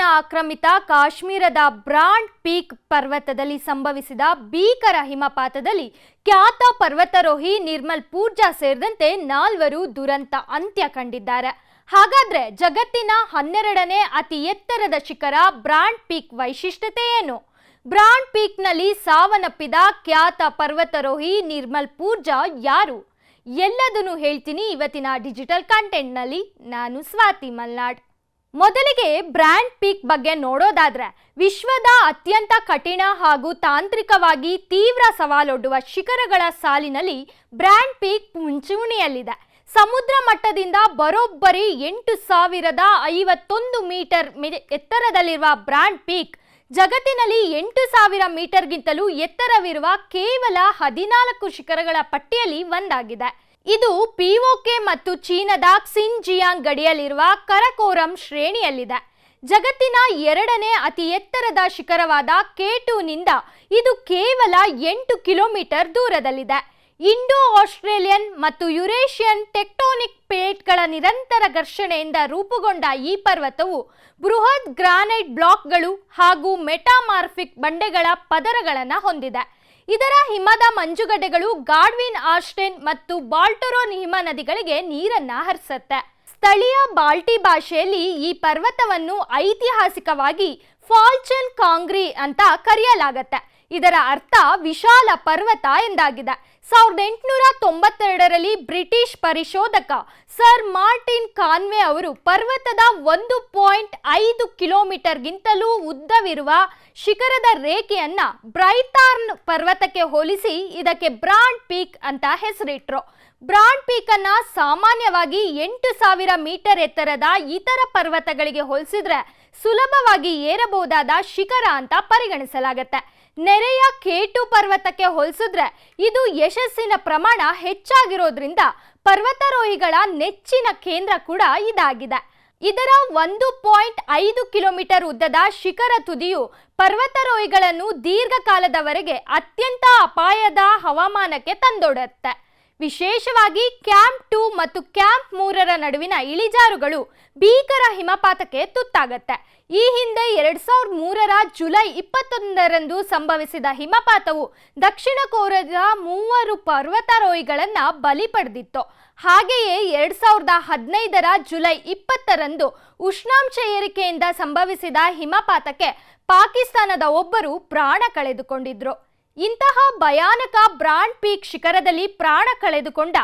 ಪಾಕಿಸ್ತಾನ ಆಕ್ರಮಿತ ಕಾಶ್ಮೀರದ brand peak ಪರ್ವತದಲ್ಲಿ ಸಂಭವಿಸಿದ ಭೀಕರ ಹಿಮಪಾತದಲ್ಲಿ ಖ್ಯಾತ ಪರ್ವತಾರೋಹಿ ನಿರ್ಮಲ್ ಪೂರ್ಜಾ ಸೇರಿದಂತೆ 4 ದುರಂತ ಅಂತ್ಯ ಕಂಡಿದ್ದಾರೆ. ಹಾಗಾದ್ರೆ ಜಗತ್ತಿನ 12ನೇ ಅತಿ ಎತ್ತರದ ಶಿಖರ ಬ್ರಾಂಡ್ ಪೀಕ್ ವೈಶಿಷ್ಟ್ಯತೆ ಏನು? ಬ್ರಾಂಡ್ ಪೀಕ್ನಲ್ಲಿ ಸಾವನ್ನಪ್ಪಿದ ಖ್ಯಾತ ಪರ್ವತಾರೋಹಿ ನಿರ್ಮಲ್ ಪೂರ್ಜಾ ಯಾರು? ಎಲ್ಲದನ್ನು ಹೇಳ್ತೀನಿ ಇವತ್ತಿನ ಡಿಜಿಟಲ್ ಕಂಟೆಂಟ್ನಲ್ಲಿ. ನಾನು ಸ್ವಾತಿ ಮಲ್ನಾಡ್. ಮೊದಲಿಗೆ ಬ್ರಾಂಡ್ ಪೀಕ್ ಬಗ್ಗೆ ನೋಡೋದಾದ್ರೆ, ವಿಶ್ವದ ಅತ್ಯಂತ ಕಠಿಣ ಹಾಗೂ ತಾಂತ್ರಿಕವಾಗಿ ತೀವ್ರ ಸವಾಲೊಡ್ಡುವ ಶಿಖರಗಳ ಸಾಲಿನಲ್ಲಿ ಬ್ರಾಂಡ್ ಪೀಕ್ ಮುಂಚೂಣಿಯಲ್ಲಿದೆ. ಸಮುದ್ರ ಮಟ್ಟದಿಂದ ಬರೋಬ್ಬರಿ 8051 ಮೀಟರ್ ಎತ್ತರದಲ್ಲಿರುವ ಬ್ರಾಂಡ್ ಪೀಕ್ ಜಗತ್ತಿನಲ್ಲಿ 8000 ಮೀಟರ್ಗಿಂತಲೂ ಎತ್ತರವಿರುವ ಕೇವಲ 14 ಶಿಖರಗಳ ಪಟ್ಟಿಯಲ್ಲಿ ಒಂದಾಗಿದೆ. ಇದು ಪಿಒಕೆ ಮತ್ತು ಚೀನಾದ ಕ್ಸಿನ್ಜಿಯಾಂಗ್ ಗಡಿಯಲ್ಲಿರುವ ಕರಕೋರಂ ಶ್ರೇಣಿಯಲ್ಲಿದೆ. ಜಗತ್ತಿನ 2ನೇ ಅತಿ ಎತ್ತರದ ಶಿಖರವಾದ K2ನಿಂದ ಇದು ಕೇವಲ 8 ಕಿಲೋಮೀಟರ್ ದೂರದಲ್ಲಿದೆ. ಇಂಡೋ ಆಸ್ಟ್ರೇಲಿಯನ್ ಮತ್ತು ಯುರೇಷಿಯನ್ ಟೆಕ್ಟೋನಿಕ್ ಪ್ಲೇಟ್ಗಳ ನಿರಂತರ ಘರ್ಷಣೆಯಿಂದ ರೂಪುಗೊಂಡ ಈ ಪರ್ವತವು ಬೃಹತ್ ಗ್ರಾನೈಟ್ ಬ್ಲಾಕ್ಗಳು ಹಾಗೂ ಮೆಟಾಮಾರ್ಫಿಕ್ ಬಂಡೆಗಳ ಪದರಗಳನ್ನು ಹೊಂದಿದೆ. ಇದರ ಹಿಮದ ಮಂಜುಗಡ್ಡೆಗಳು ಗಾಡ್ವಿನ್ ಆಸ್ಟೆನ್ ಮತ್ತು ಬಾಲ್ಟೊರೋನ್ ಹಿಮ ನದಿಗಳಿಗೆ ನೀರನ್ನ ಹರಿಸುತ್ತೆ. ಸ್ಥಳೀಯ ಬಾಲ್ಟಿ ಭಾಷೆಯಲ್ಲಿ ಈ ಪರ್ವತವನ್ನು ಐತಿಹಾಸಿಕವಾಗಿ ಫಾಲ್ಚನ್ ಕಾಂಗ್ರಿ ಅಂತ ಕರೆಯಲಾಗುತ್ತೆ. ಇದರ ಅರ್ಥ ವಿಶಾಲ ಪರ್ವತ ಎಂದಾಗಿದೆ. 1892ರಲ್ಲಿ ಬ್ರಿಟಿಷ್ ಪರಿಶೋಧಕ ಸರ್ ಮಾರ್ಟಿನ್ ಕಾನ್ವೆ ಅವರು ಪರ್ವತದ 1.5 ಕಿಲೋಮೀಟರ್ಗಿಂತಲೂ ಉದ್ದವಿರುವ ಶಿಖರದ ರೇಖೆಯನ್ನ ಬ್ರೈತಾರ್ನ್ ಪರ್ವತಕ್ಕೆ ಹೋಲಿಸಿ ಇದಕ್ಕೆ ಬ್ರಾಂಡ್ ಪೀಕ್ ಅಂತ ಹೆಸರಿಟ್ರು. ಬ್ರಾಂಡ್ ಪೀಕ್ ಅನ್ನ ಸಾಮಾನ್ಯವಾಗಿ 8000 ಮೀಟರ್ ಎತ್ತರದ ಇತರ ಪರ್ವತಗಳಿಗೆ ಹೋಲಿಸಿದ್ರೆ ಸುಲಭವಾಗಿ ಏರಬಹುದಾದ ಶಿಖರ ಅಂತ ಪರಿಗಣಿಸಲಾಗುತ್ತೆ. ನೆರೆಯ K2 ಪರ್ವತಕ್ಕೆ ಹೋಲಿಸಿದ್ರೆ ಇದು ಯಶಸ್ಸಿನ ಪ್ರಮಾಣ ಹೆಚ್ಚಾಗಿರೋದ್ರಿಂದ ಪರ್ವತಾರೋಹಿಗಳ ನೆಚ್ಚಿನ ಕೇಂದ್ರ ಕೂಡ ಇದಾಗಿದೆ. ಇದರ 1.5 ಕಿಲೋಮೀಟರ್ ಉದ್ದದ ಶಿಖರ ತುದಿಯು ಪರ್ವತಾರೋಹಿಗಳನ್ನು ದೀರ್ಘಕಾಲದವರೆಗೆ ಅತ್ಯಂತ ಅಪಾಯದ ಹವಾಮಾನಕ್ಕೆ ತಂದೊಡ್ಡುತ್ತೆ. ವಿಶೇಷವಾಗಿ ಕ್ಯಾಂಪ್ 2 ಮತ್ತು ಕ್ಯಾಂಪ್ 3ರ ನಡುವಿನ ಇಳಿಜಾರುಗಳು ಭೀಕರ ಹಿಮಪಾತಕ್ಕೆ ತುತ್ತಾಗತ್ತೆ. ಈ ಹಿಂದೆ 2003ರ ಜುಲೈ 21ರಂದು ಸಂಭವಿಸಿದ ಹಿಮಪಾತವು ದಕ್ಷಿಣ ಕೊರಿಯಾದ 3 ಪರ್ವತಾರೋಹಿಗಳನ್ನ ಬಲಿ ಪಡೆದಿತ್ತು. ಹಾಗೆಯೇ 2015ರ ಜುಲೈ 20ರಂದು ಉಷ್ಣಾಂಶ ಏರಿಕೆಯಿಂದ ಸಂಭವಿಸಿದ ಹಿಮಪಾತಕ್ಕೆ ಪಾಕಿಸ್ತಾನದ ಒಬ್ಬರು ಪ್ರಾಣ ಕಳೆದುಕೊಂಡಿದ್ರು. ಇಂತಹ ಭಯಾನಕ ಬ್ರಾಂಡ್ ಪೀಕ್ ಶಿಖರದಲ್ಲಿ ಪ್ರಾಣ ಕಳೆದುಕೊಂಡ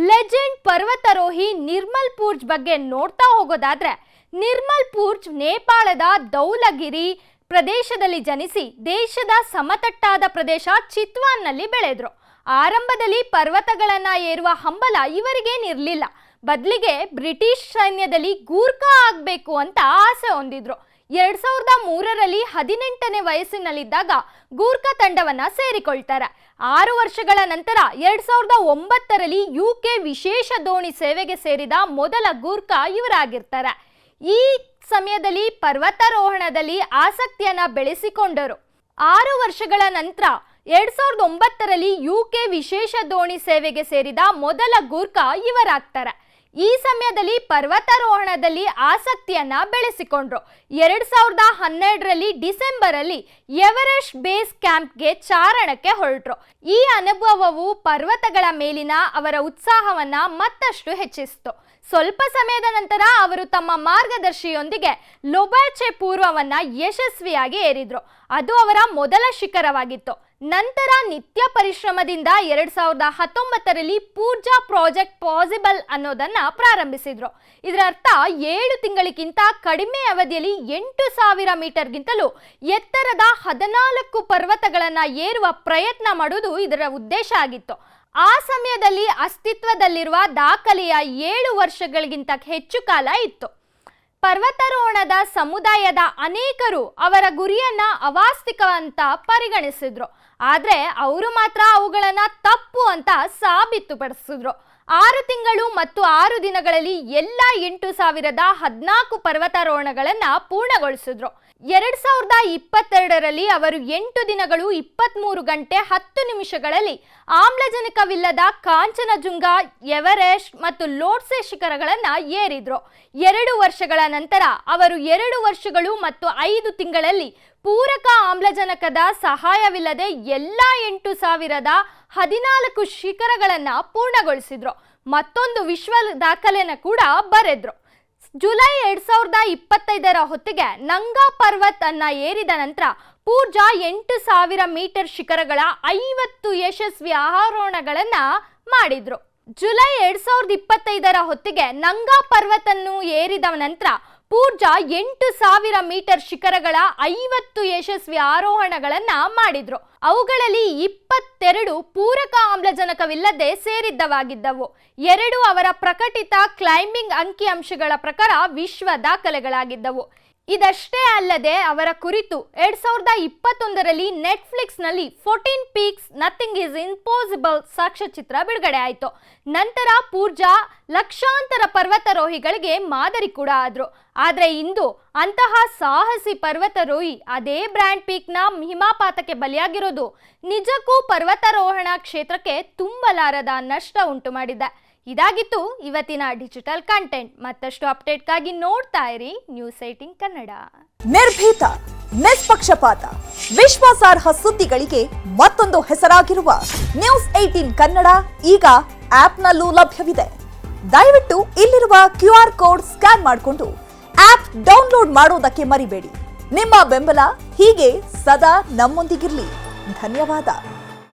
ಲೆಜೆಂಡ್ ಪರ್ವತಾರೋಹಿ ನಿರ್ಮಲ್ ಪೂರ್ಜ್ ಬಗ್ಗೆ ನೋಡ್ತಾ ಹೋಗೋದಾದ್ರೆ, ನಿರ್ಮಲ್ ಪೂರ್ಜ್ ನೇಪಾಳದ ಧೌಲಗಿರಿ ಪ್ರದೇಶದಲ್ಲಿ ಜನಿಸಿ ದೇಶದ ಸಮತಟ್ಟಾದ ಪ್ರದೇಶ ಚಿತ್ವಾನ್ನಲ್ಲಿ ಬೆಳೆದ್ರು. ಆರಂಭದಲ್ಲಿ ಪರ್ವತಗಳನ್ನ ಏರುವ ಹಂಬಲ ಇವರಿಗೇನಿರಲಿಲ್ಲ. ಬದಲಿಗೆ ಬ್ರಿಟಿಷ್ ಸೈನ್ಯದಲ್ಲಿ ಗೂರ್ಖಾ ಆಗಬೇಕು ಅಂತ ಆಸೆ ಹೊಂದಿದ್ರು. 2003ರಲ್ಲಿ 18ನೇ ವಯಸ್ಸಿನಲ್ಲಿದ್ದಾಗ ಗೂರ್ಖಾ ತಂಡವನ್ನ ಸೇರಿಕೊಳ್ತಾರೆ. 6 ವರ್ಷಗಳ ನಂತರ 2009ರಲ್ಲಿ UK ವಿಶೇಷ ದೋಣಿ ಸೇವೆಗೆ ಸೇರಿದ ಮೊದಲ ಗೂರ್ಖಾ ಇವರಾಗಿರ್ತಾರೆ. ಈ ಸಮಯದಲ್ಲಿ ಪರ್ವತಾರೋಹಣದಲ್ಲಿ ಆಸಕ್ತಿಯನ್ನ ಬೆಳೆಸಿಕೊಂಡರು. 6 ವರ್ಷಗಳ ನಂತರ 2009ರಲ್ಲಿ UK ವಿಶೇಷ ದೋಣಿ ಸೇವೆಗೆ ಸೇರಿದ ಮೊದಲ ಗೂರ್ಖಾ ಇವರಾಗ್ತಾರೆ. ಈ ಸಮಯದಲ್ಲಿ ಪರ್ವತಾರೋಹಣದಲ್ಲಿ ಆಸಕ್ತಿಯನ್ನ ಬೆಳೆಸಿಕೊಂಡ್ರು. 2012ರಲ್ಲಿ ಡಿಸೆಂಬರಲ್ಲಿ ಎವರೆಸ್ಟ್ ಬೇಸ್ ಕ್ಯಾಂಪ್ಗೆ ಚಾರಣಕ್ಕೆ ಹೊರಟರು. ಈ ಅನುಭವವು ಪರ್ವತಗಳ ಮೇಲಿನ ಅವರ ಉತ್ಸಾಹವನ್ನ ಮತ್ತಷ್ಟು ಹೆಚ್ಚಿಸಿತು. ಸ್ವಲ್ಪ ಸಮಯದ ನಂತರ ಅವರು ತಮ್ಮ ಮಾರ್ಗದರ್ಶಿಯೊಂದಿಗೆ ಲೊಬಾಚೆ ಪೂರ್ವವನ್ನ ಯಶಸ್ವಿಯಾಗಿ ಏರಿದ್ರು. ಅದು ಅವರ ಮೊದಲ ಶಿಖರವಾಗಿತ್ತು. ನಂತರ ನಿತ್ಯ ಪರಿಶ್ರಮದಿಂದ 2019ರಲ್ಲಿ ಪೂರ್ಜಾ ಪ್ರಾಜೆಕ್ಟ್ ಪಾಸಿಬಲ್ ಅನ್ನೋದನ್ನ ಪ್ರಾರಂಭಿಸಿದ್ರು. ಇದರ ಅರ್ಥ 7 ತಿಂಗಳಿಗಿಂತ ಕಡಿಮೆ ಅವಧಿಯಲ್ಲಿ 8000 ಮೀಟರ್ಗಿಂತಲೂ ಎತ್ತರದ 14 ಪರ್ವತಗಳನ್ನ ಏರುವ ಪ್ರಯತ್ನ ಮಾಡುವುದು ಇದರ ಉದ್ದೇಶ ಆಗಿತ್ತು. ಆ ಸಮಯದಲ್ಲಿ ಅಸ್ತಿತ್ವದಲ್ಲಿರುವ ದಾಖಲೆಯ 7 ವರ್ಷಗಳಿಗಿಂತ ಹೆಚ್ಚು ಕಾಲ ಇತ್ತು. ಪರ್ವತಾರೋಹಣದ ಸಮುದಾಯದ ಅನೇಕರು ಅವರ ಗುರಿಯನ್ನ ಅವಾಸ್ತವಿಕ ಅಂತ ಪರಿಗಣಿಸಿದ್ರು. ಆದ್ರೆ ಅವರು ಮಾತ್ರ ಅವುಗಳನ್ನ ತಪ್ಪು ಅಂತ ಸಾಬೀತುಪಡಿಸಿದ್ರು. 6 ತಿಂಗಳು ಮತ್ತು 6 ದಿನಗಳಲ್ಲಿ ಎಲ್ಲ 8,014 ಪರ್ವತಾರೋಹಣಗಳನ್ನು ಪೂರ್ಣಗೊಳಿಸಿದ್ರು. 2022ರಲ್ಲಿ ಅವರು 8 ದಿನಗಳು 23 ಗಂಟೆ 10 ನಿಮಿಷಗಳಲ್ಲಿ ಆಮ್ಲಜನಕವಿಲ್ಲದ ಕಾಂಚನಜುಂಗ, ಎವರೆಸ್ಟ್ ಮತ್ತು ಲೋಟ್ಸೆ ಶಿಖರಗಳನ್ನು ಏರಿದ್ರು. 2 ವರ್ಷಗಳ ನಂತರ ಅವರು 2 ವರ್ಷಗಳು ಮತ್ತು 5 ತಿಂಗಳಲ್ಲಿ ಪೂರಕ ಆಮ್ಲಜನಕದ ಸಹಾಯವಿಲ್ಲದೆ ಎಲ್ಲ 8,014 ಶಿಖರಗಳನ್ನು ಪೂರ್ಣಗೊಳಿಸಿದ್ರು. ಮತ್ತೊಂದು ವಿಶ್ವ ದಾಖಲೆಯನ್ನು ಕೂಡ ಬರೆದ್ರು. ಜುಲೈ 2025ರ ಹೊತ್ತಿಗೆ ನಂಗಾ ಪರ್ವತ್ ಅನ್ನ ಏರಿದ ನಂತರ ಪೂರ್ಜಾ 8,000 ಮೀಟರ್ ಶಿಖರಗಳ 50 ಯಶಸ್ವಿ ಆರೋಹಣಗಳನ್ನ ಮಾಡಿದ್ರು. ಜುಲೈ 2025ರ ಹೊತ್ತಿಗೆ ನಂಗಾ ಪರ್ವತ್ ಅನ್ನು ಏರಿದ ನಂತರ ಪೂರ್ಜಾ 8,000 ಮೀಟರ್ ಶಿಖರಗಳ 50 ಯಶಸ್ವಿ ಆರೋಹಣಗಳನ್ನ ಮಾಡಿದ್ರು. ಅವುಗಳಲ್ಲಿ 22 ಪೂರಕ ಆಮ್ಲಜನಕವಿಲ್ಲದೆ ಸೇರಿದ್ದವಾಗಿದ್ದವು. 2 ಅವರ ಪ್ರಕಟಿತ ಕ್ಲೈಂಬಿಂಗ್ ಅಂಕಿಅಂಶಗಳ ಪ್ರಕಾರ ವಿಶ್ವ ದಾಖಲೆಗಳಾಗಿದ್ದವು. ಇದಷ್ಟೇ ಅಲ್ಲದೆ ಅವರ ಕುರಿತು 2021ರಲ್ಲಿ ನೆಟ್ಫ್ಲಿಕ್ಸ್ನಲ್ಲಿ 14 ಪೀಕ್ಸ್ ನಥಿಂಗ್ ಈಸ್ ಇಂಪಾಸಿಬಲ್ ಸಾಕ್ಷ್ಯಚಿತ್ರ ಬಿಡುಗಡೆ ಆಯಿತು. ನಂತರ ಪೂರ್ಜಾ ಲಕ್ಷಾಂತರ ಪರ್ವತಾರೋಹಿಗಳಿಗೆ ಮಾದರಿ ಕೂಡ ಆದ್ರು. ಆದರೆ ಇಂದು ಅಂತಹ ಸಾಹಸಿ ಪರ್ವತಾರೋಹಿ ಅದೇ ಬ್ರ್ಯಾಂಡ್ ಪೀಕ್ನ ಹಿಮಪಾತಕ್ಕೆ ಬಲಿಯಾಗಿರೋದು ನಿಜಕ್ಕೂ ಪರ್ವತಾರೋಹಣ ಕ್ಷೇತ್ರಕ್ಕೆ ತುಂಬಲಾರದ ನಷ್ಟ ಉಂಟು ಮಾಡಿದೆ. ಇದಾಗಿತ್ತು ಇವತ್ತಿನ ಡಿಜಿಟಲ್ ಕಂಟೆಂಟ್. ಮತ್ತಷ್ಟು ಅಪ್ಡೇಟ್ಗಾಗಿ ನೋಡ್ತಾ ಇರಿ ನ್ಯೂಸ್18 ಕನ್ನಡ. ನಿರ್ಭೀತ, ನಿಷ್ಪಕ್ಷಪಾತ, ವಿಶ್ವಾಸಾರ್ಹ ಸುದ್ದಿಗಳಿಗೆ ಮತ್ತೊಂದು ಹೆಸರಾಗಿರುವ ನ್ಯೂಸ್18 ಕನ್ನಡ ಈಗ ಆಪ್ನಲ್ಲೂ ಲಭ್ಯವಿದೆ. ದಯವಿಟ್ಟು ಇಲ್ಲಿರುವ QR ಕೋಡ್ ಸ್ಕ್ಯಾನ್ ಮಾಡಿಕೊಂಡು ಆಪ್ ಡೌನ್ಲೋಡ್ ಮಾಡೋದಕ್ಕೆ ಮರಿಬೇಡಿ. ನಿಮ್ಮ ಬೆಂಬಲ ಹೀಗೆ ಸದಾ ನಮ್ಮೊಂದಿಗಿರಲಿ. ಧನ್ಯವಾದ.